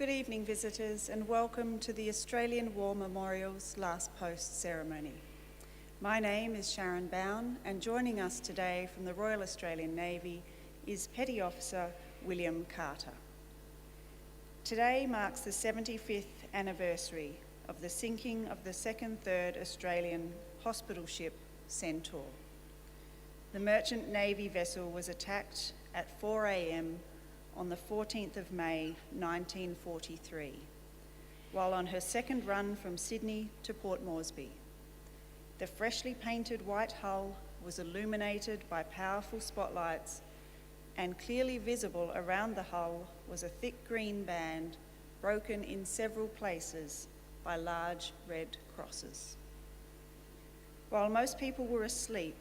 Good evening, visitors, and welcome to the Australian War Memorial's Last Post ceremony. My name is Sharon Bown, and joining us today from the Royal Australian Navy is Petty Officer William Carter. Today marks the 75th anniversary of the sinking of the 2nd 3rd Australian hospital ship Centaur. The merchant navy vessel was attacked at 4 a.m. on the 14th of May 1943, while on her second run from Sydney to Port Moresby. The freshly painted white hull was illuminated by powerful spotlights, and clearly visible around the hull was a thick green band broken in several places by large red crosses. While most people were asleep,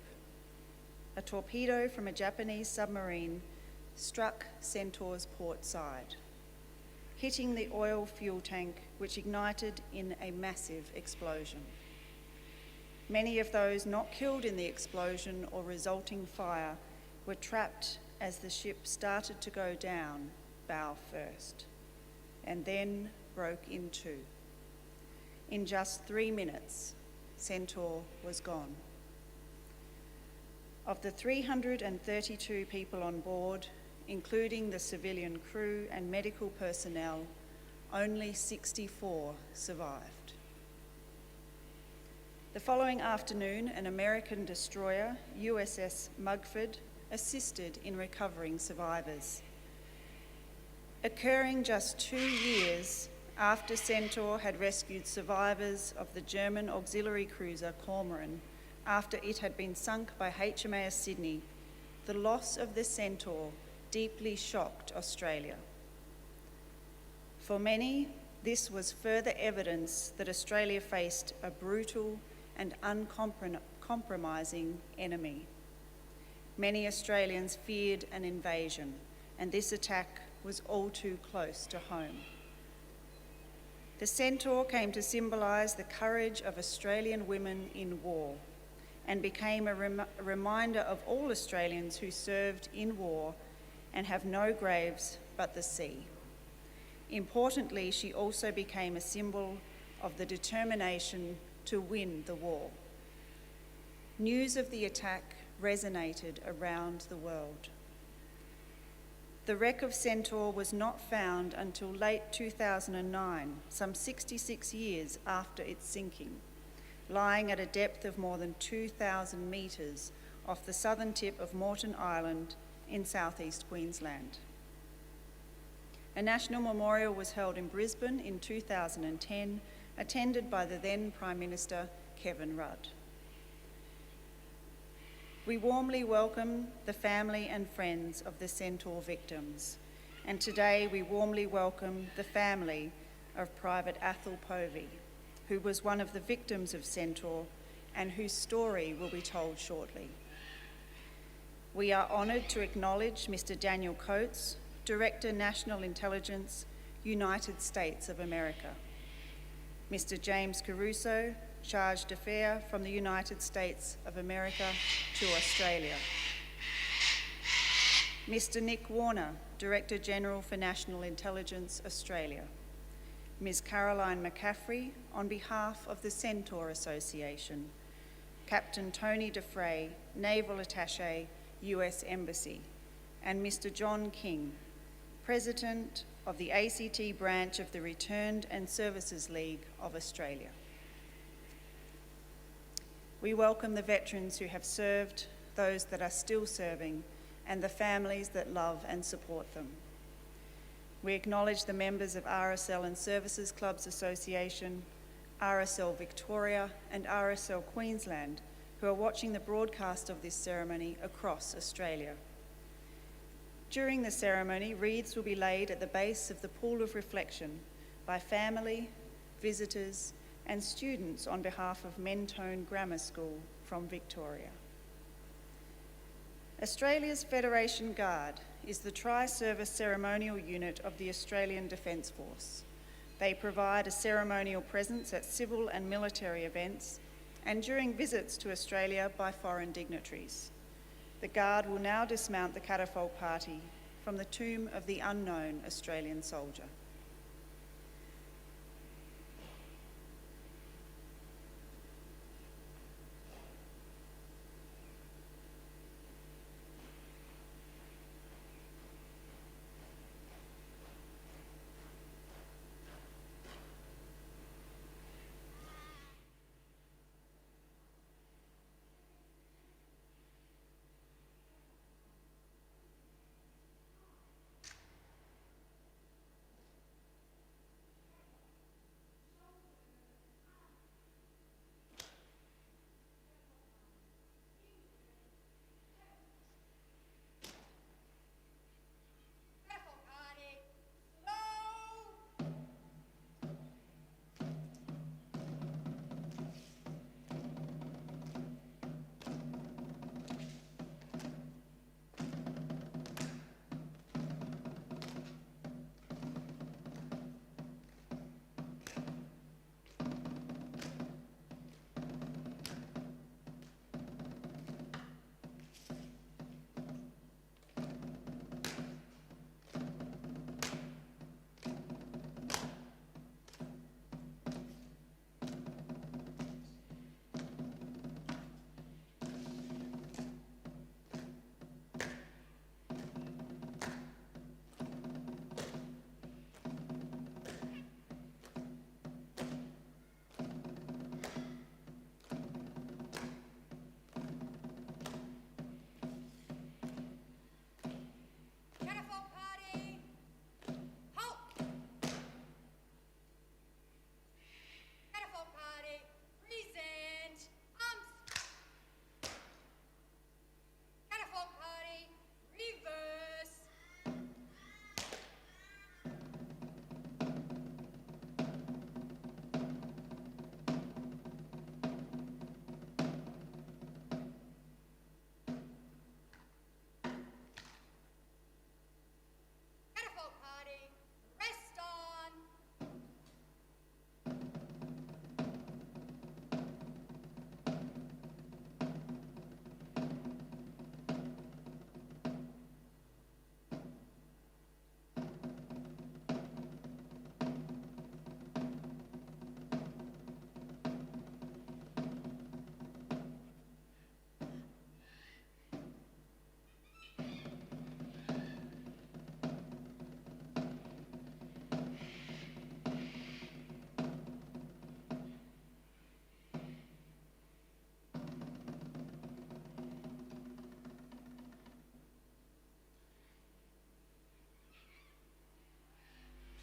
a torpedo from a Japanese submarine struck Centaur's port side, hitting the oil fuel tank, which ignited in a massive explosion. Many of those not killed in the explosion or resulting fire were trapped as the ship started to go down bow first, and then broke in two. In just 3 minutes, Centaur was gone. Of the 332 people on board, including the civilian crew and medical personnel, only 64 survived. The following afternoon, an American destroyer, USS Mugford, assisted in recovering survivors. Occurring just 2 years after Centaur had rescued survivors of the German auxiliary cruiser Cormoran after it had been sunk by HMAS Sydney, the loss of the Centaur deeply shocked Australia. For many, this was further evidence that Australia faced a brutal and uncompromising enemy. Many Australians feared an invasion, and this attack was all too close to home. The Centaur came to symbolise the courage of Australian women in war, and became a reminder of all Australians who served in war and have no graves but the sea. Importantly, she also became a symbol of the determination to win the war. News of the attack resonated around the world. The wreck of Centaur was not found until late 2009, some 66 years after its sinking, lying at a depth of more than 2,000 metres off the southern tip of Moreton Island in southeast Queensland. A national memorial was held in Brisbane in 2010, attended by the then Prime Minister Kevin Rudd. We warmly welcome the family and friends of the Centaur victims, and today we warmly welcome the family of Private Athol Povey, who was one of the victims of Centaur and whose story will be told shortly. We are honoured to acknowledge Mr. Daniel Coates, Director, National Intelligence, United States of America, Mr. James Caruso, Charge d'Affaires from the United States of America to Australia, Mr. Nick Warner, Director General for National Intelligence, Australia, Ms. Caroline McCaffrey, on behalf of the Centaur Association, Captain Tony DeFrey, Naval Attaché, US Embassy, and Mr. John King, President of the ACT branch of the Returned and Services League of Australia. We welcome the veterans who have served, those that are still serving, and the families that love and support them. We acknowledge the members of RSL and Services Clubs Association, RSL Victoria and RSL Queensland who are watching the broadcast of this ceremony across Australia. During the ceremony, wreaths will be laid at the base of the pool of reflection by family, visitors and students on behalf of Mentone Grammar School from Victoria. Australia's Federation Guard is the tri-service ceremonial unit of the Australian Defence Force. They provide a ceremonial presence at civil and military events and during visits to Australia by foreign dignitaries. The Guard will now dismount the catafalque party from the tomb of the unknown Australian soldier.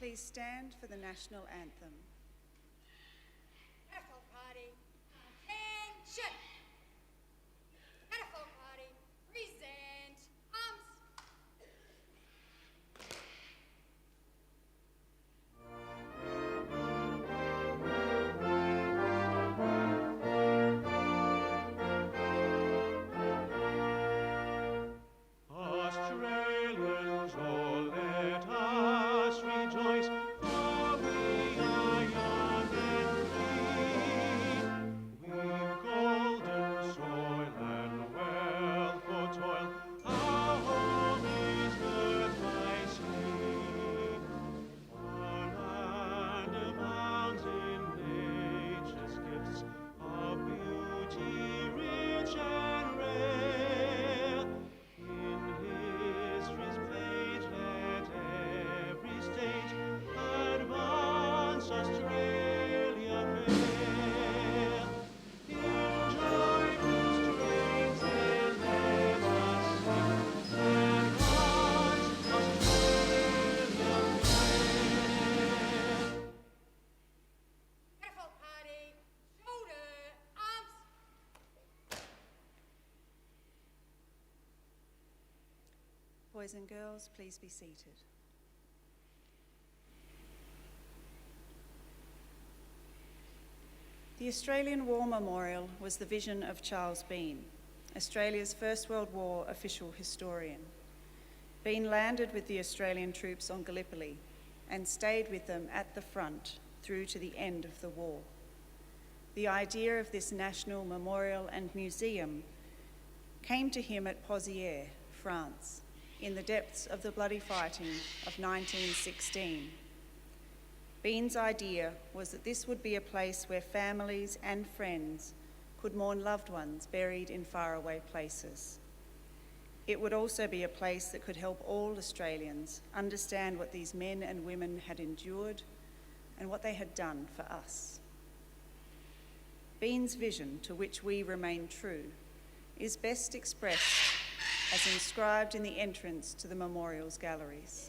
please stand for the national anthem. Athol party, attention! Athol party, present arms. Australians, oh, let us rejoice, for we are young and free. We've golden soil and wealth for toil, our home is earth by sea. Our land abounds in nature's gifts of beauty rich and rare. In history's page let every state advance Australia fair. In joyful strains then let us sing, advance Australia fair. Athol party, shoulder arms. Boys and girls, please be seated. The Australian War Memorial was the vision of Charles Bean, Australia's First World War official historian. Bean landed with the Australian troops on Gallipoli and stayed with them at the front through to the end of the war. The idea of this national memorial and museum came to him at Pozieres, France, in the depths of the bloody fighting of 1916. Bean's idea was that this would be a place where families and friends could mourn loved ones buried in faraway places. It would also be a place that could help all Australians understand what these men and women had endured and what they had done for us. Bean's vision, to which we remain true, is best expressed as inscribed in the entrance to the memorial's galleries.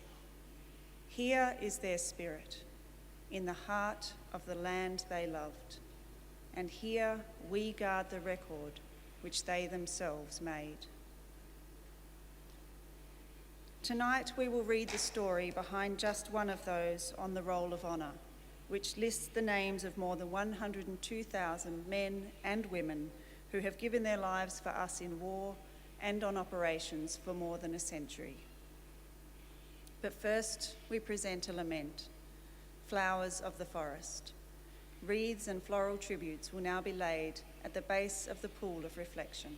Here is their spirit, in the heart of the land they loved, and here we guard the record which they themselves made. Tonight we will read the story behind just one of those on the Roll of Honour, which lists the names of more than 102,000 men and women who have given their lives for us in war and on operations for more than a century. But first, we present a lament, Flowers of the Forest. Wreaths and floral tributes will now be laid at the base of the pool of reflection.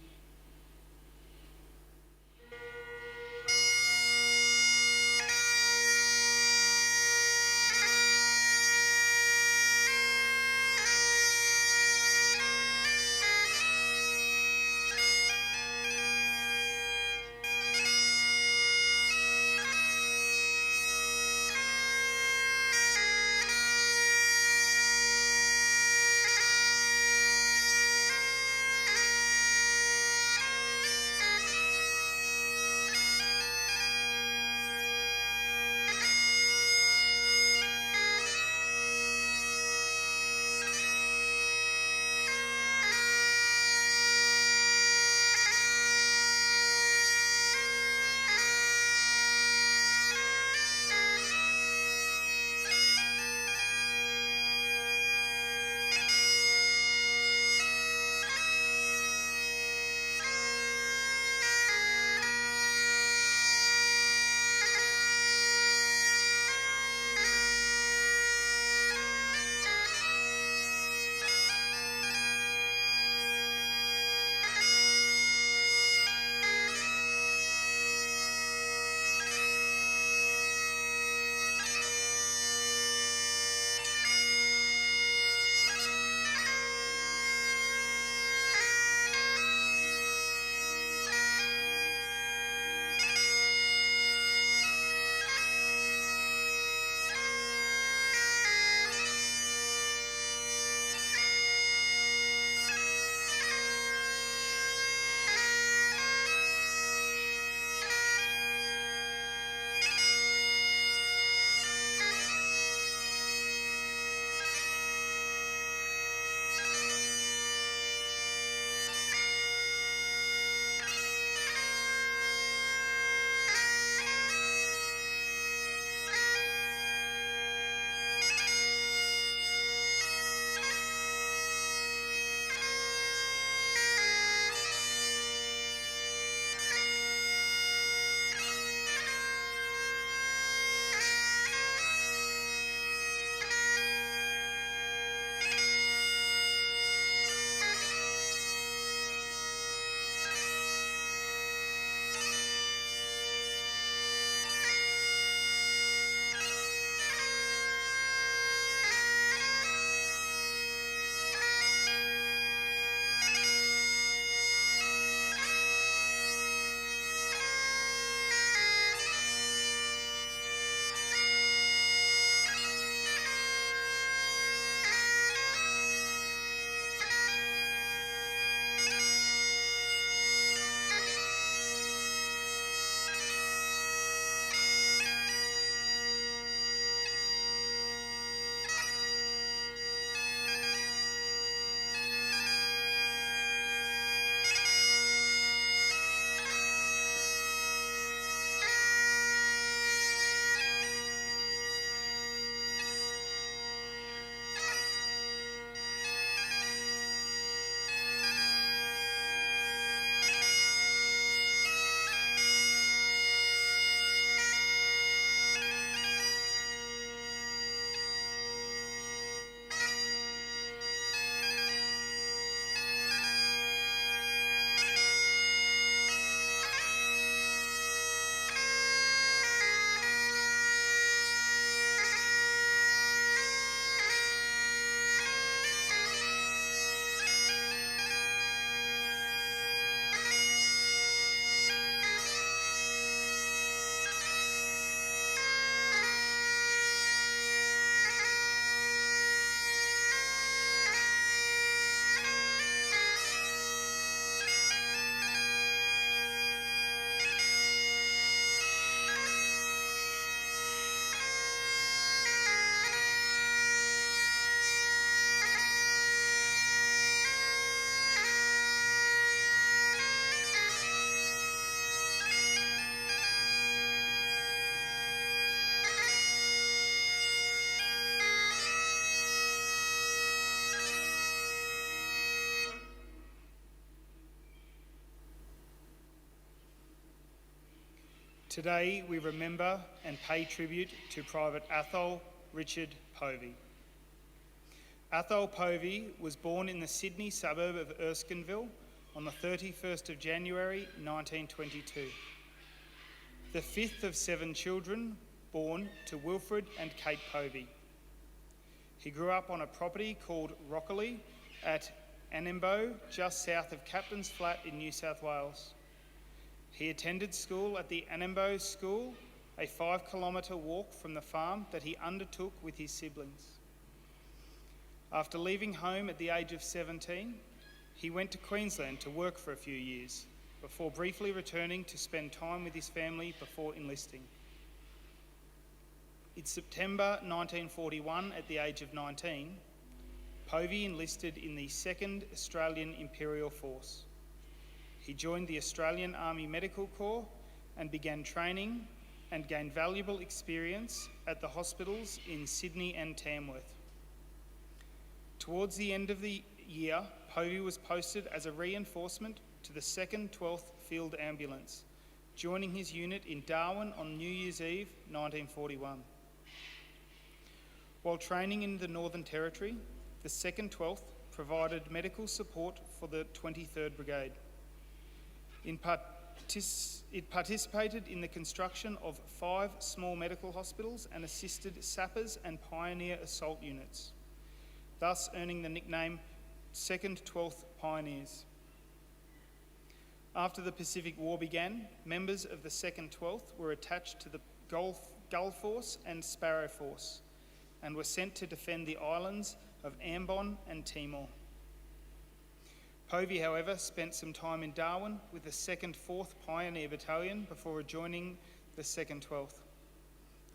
Today we remember and pay tribute to Private Athol Richard Povey. Athol Povey was born in the Sydney suburb of Erskineville on the 31st of January 1922. The fifth of 7 children born to Wilfred and Kate Povey. He grew up on a property called Rockley at Annambo, just south of Captain's Flat in New South Wales. He attended school at the Annambo School, a 5-kilometre walk from the farm that he undertook with his siblings. After leaving home at the age of 17, he went to Queensland to work for a few years, before briefly returning to spend time with his family before enlisting. In September 1941, at the age of 19, Povey enlisted in the 2nd Australian Imperial Force. He joined the Australian Army Medical Corps and began training and gained valuable experience at the hospitals in Sydney and Tamworth. Towards the end of the year, Povey was posted as a reinforcement to the 2nd 12th Field Ambulance, joining his unit in Darwin on New Year's Eve 1941. While training in the Northern Territory, the 2nd 12th provided medical support for the 23rd Brigade. It participated in the construction of 5 small medical hospitals and assisted sappers and pioneer assault units, thus earning the nickname 2nd 12th Pioneers. After the Pacific War began, members of the 2nd 12th were attached to the Gull Force and Sparrow Force and were sent to defend the islands of Ambon and Timor. Povey, however, spent some time in Darwin with the 2nd 4th Pioneer Battalion before rejoining the 2nd 12th,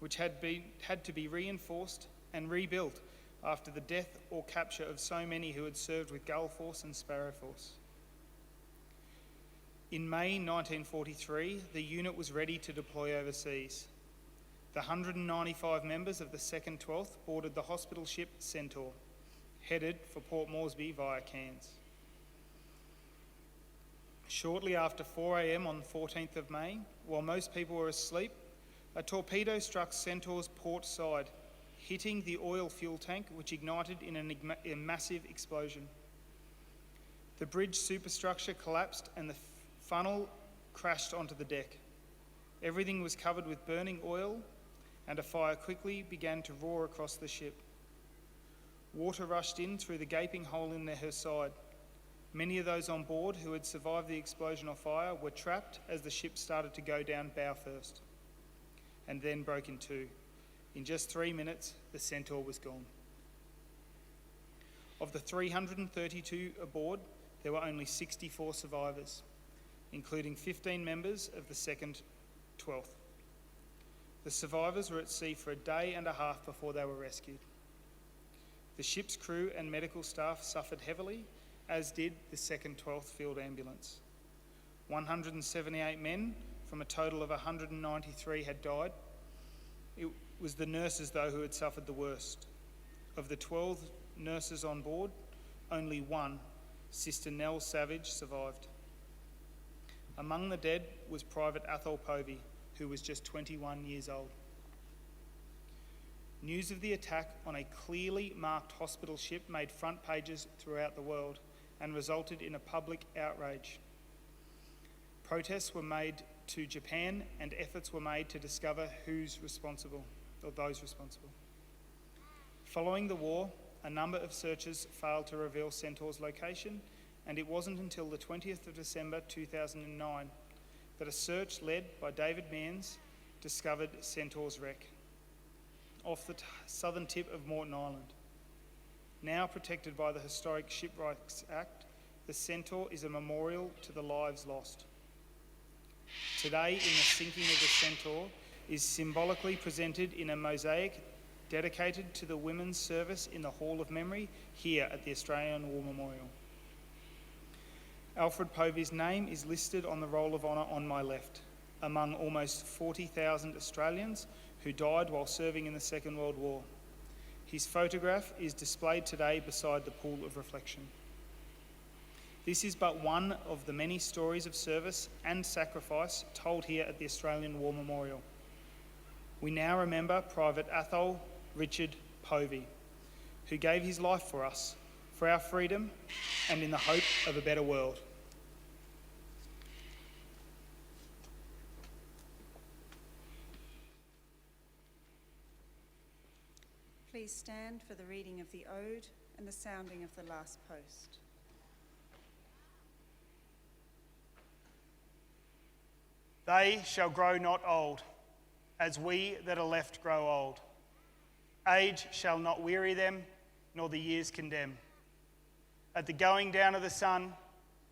which had to be reinforced and rebuilt after the death or capture of so many who had served with Gull Force and Sparrow Force. In May 1943, the unit was ready to deploy overseas. The 195 members of the 2nd 12th boarded the hospital ship Centaur, headed for Port Moresby via Cairns. Shortly after 4 a.m. on the 14th of May, while most people were asleep, a torpedo struck Centaur's port side, hitting the oil fuel tank, which ignited in a massive explosion. The bridge superstructure collapsed and the funnel crashed onto the deck. Everything was covered with burning oil, and a fire quickly began to roar across the ship. Water rushed in through the gaping hole in her side. Many of those on board who had survived the explosion or fire were trapped as the ship started to go down bow first, and then broke in two. In just 3 minutes, the Centaur was gone. Of the 332 aboard, there were only 64 survivors, including 15 members of the 2nd 12th. The survivors were at sea for a day and a half before they were rescued. The ship's crew and medical staff suffered heavily, as did the 2nd 12th Field Ambulance. 178 men from a total of 193 had died. It was the nurses, though, who had suffered the worst. Of the 12 nurses on board, only one, Sister Nell Savage, survived. Among the dead was Private Athol Povey, who was just 21 years old. News of the attack on a clearly marked hospital ship made front pages throughout the world and resulted in a public outrage. Protests were made to Japan and efforts were made to discover who's responsible, or those responsible. Following the war, a number of searches failed to reveal Centaur's location, and it wasn't until the 20th of December 2009 that a search led by David Mearns discovered Centaur's wreck off the southern tip of Moreton Island. Now protected by the Historic Shipwrights Act, the Centaur is a memorial to the lives lost. Today, in the sinking of the Centaur, is symbolically presented in a mosaic dedicated to the women's service in the Hall of Memory here at the Australian War Memorial. Alfred Povey's name is listed on the Roll of Honour on my left, among almost 40,000 Australians who died while serving in the Second World War. His photograph is displayed today beside the Pool of Reflection. This is but one of the many stories of service and sacrifice told here at the Australian War Memorial. We now remember Private Athol Richard Povey, who gave his life for us, for our freedom, and in the hope of a better world. Please stand for the reading of the ode and the sounding of the last post. They shall grow not old, as we that are left grow old. Age shall not weary them, nor the years condemn. At the going down of the sun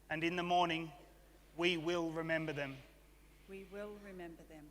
and in the morning, we will remember them. We will remember them.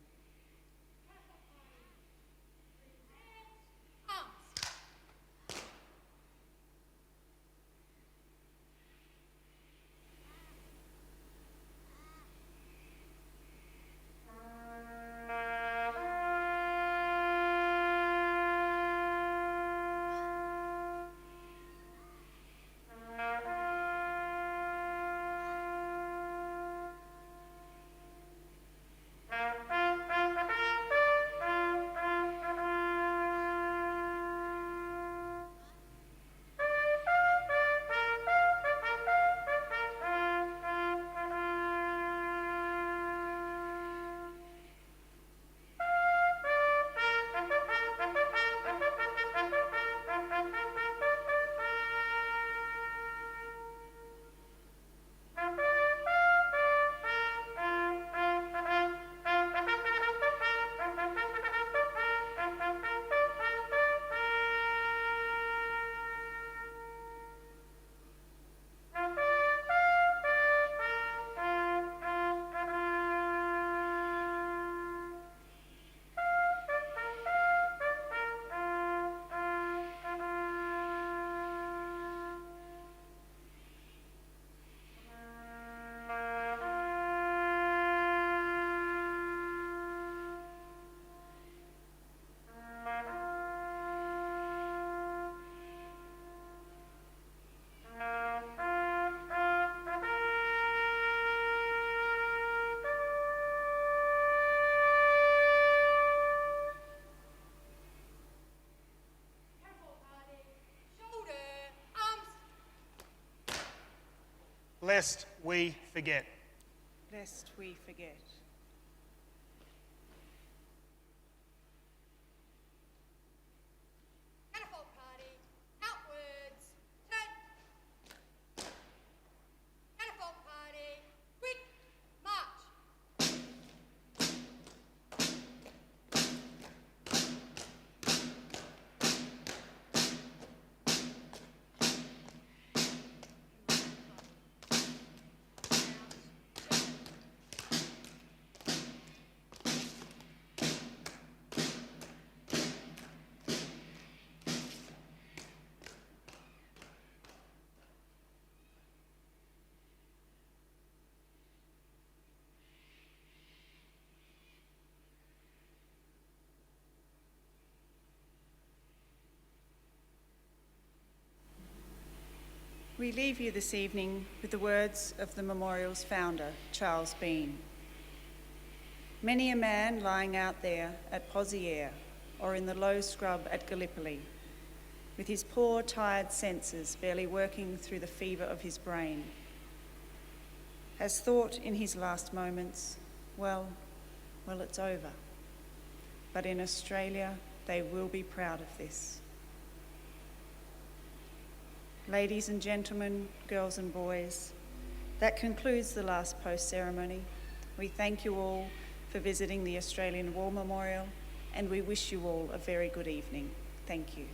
Lest we forget. Lest we forget. Catapult party, outwards, turn. Catapult party, quick, march. We leave you this evening with the words of the memorial's founder, Charles Bean. Many a man lying out there at Pozières or in the low scrub at Gallipoli, with his poor, tired senses barely working through the fever of his brain, has thought in his last moments, well, it's over. But in Australia, they will be proud of this. Ladies and gentlemen, girls and boys, that concludes the last post ceremony. We thank you all for visiting the Australian War Memorial, and we wish you all a very good evening. Thank you.